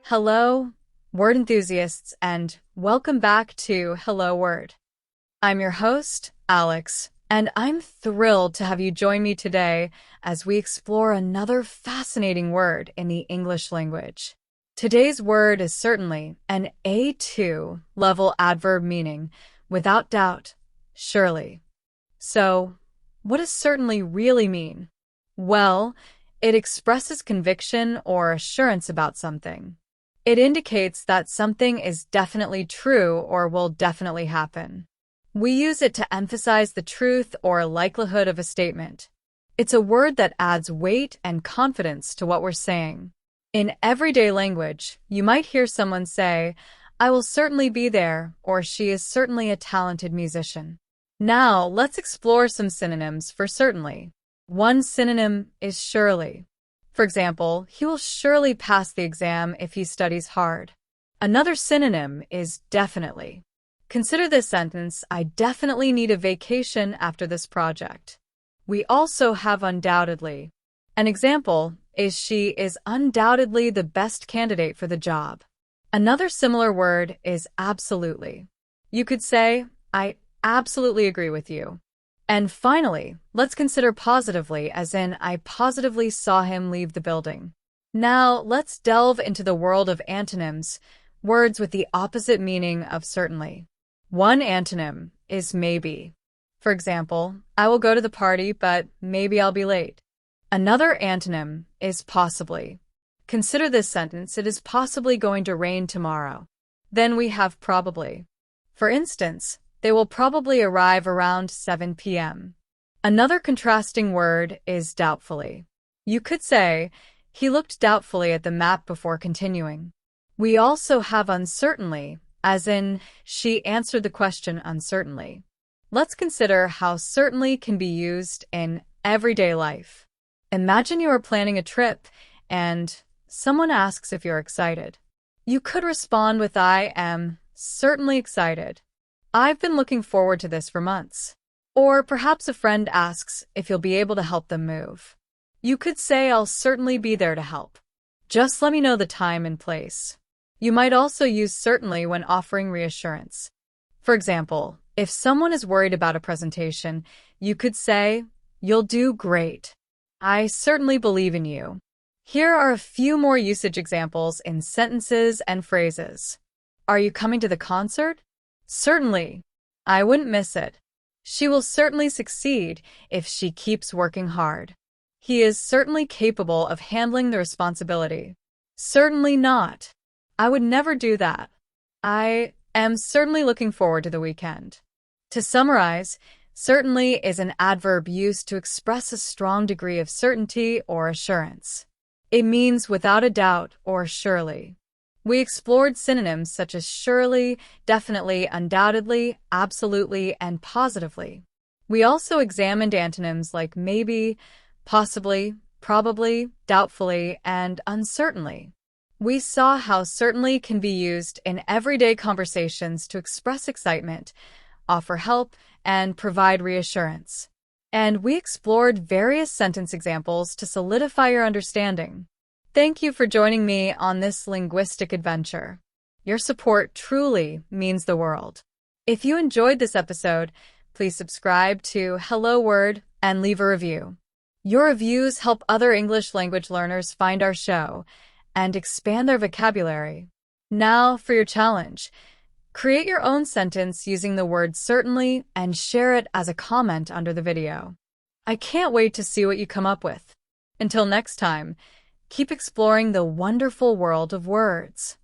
Hello, word enthusiasts, and welcome back to Hello Word. I'm your host, Alex, and I'm thrilled to have you join me today as we explore another fascinating word in the English language. Today's word is certainly an A2 level adverb meaning, without doubt, surely. So, what does certainly really mean? Well, it expresses conviction or assurance about something. It indicates that something is definitely true or will definitely happen. We use it to emphasize the truth or likelihood of a statement. It's a word that adds weight and confidence to what we're saying. In everyday language, you might hear someone say, "I will certainly be there," or "She is certainly a talented musician." Now, let's explore some synonyms for certainly. One synonym is surely. For example, he will surely pass the exam if he studies hard. Another synonym is definitely. Consider this sentence, "I definitely need a vacation after this project." We also have undoubtedly. An example is she is undoubtedly the best candidate for the job. Another similar word is absolutely. You could say, "I absolutely agree with you." And finally, let's consider positively, as in, "I positively saw him leave the building." Now, let's delve into the world of antonyms, words with the opposite meaning of certainly. One antonym is maybe. For example, "I will go to the party, but maybe I'll be late." Another antonym is possibly. Consider this sentence, "It is possibly going to rain tomorrow." Then we have probably. For instance, "They will probably arrive around 7 p.m. Another contrasting word is doubtfully. You could say, "He looked doubtfully at the map before continuing." We also have uncertainly, as in, "She answered the question uncertainly." Let's consider how certainly can be used in everyday life. Imagine you are planning a trip and someone asks if you're excited. You could respond with, "I am certainly excited. I've been looking forward to this for months." Or perhaps a friend asks if you'll be able to help them move. You could say, "I'll certainly be there to help. Just let me know the time and place." You might also use certainly when offering reassurance. For example, if someone is worried about a presentation, you could say, "You'll do great. I certainly believe in you." Here are a few more usage examples in sentences and phrases. Are you coming to the concert? Certainly. I wouldn't miss it. She will certainly succeed if she keeps working hard. He is certainly capable of handling the responsibility. Certainly not. I would never do that. I am certainly looking forward to the weekend. To summarize, certainly is an adverb used to express a strong degree of certainty or assurance. It means without a doubt or surely. We explored synonyms such as surely, definitely, undoubtedly, absolutely, and positively. We also examined antonyms like maybe, possibly, probably, doubtfully, and uncertainly. We saw how certainly can be used in everyday conversations to express excitement, offer help, and provide reassurance. And we explored various sentence examples to solidify your understanding. Thank you for joining me on this linguistic adventure. Your support truly means the world. If you enjoyed this episode, please subscribe to Hello Word and leave a review. Your reviews help other English language learners find our show and expand their vocabulary. Now for your challenge. Create your own sentence using the word certainly and share it as a comment under the video. I can't wait to see what you come up with. Until next time, keep exploring the wonderful world of words.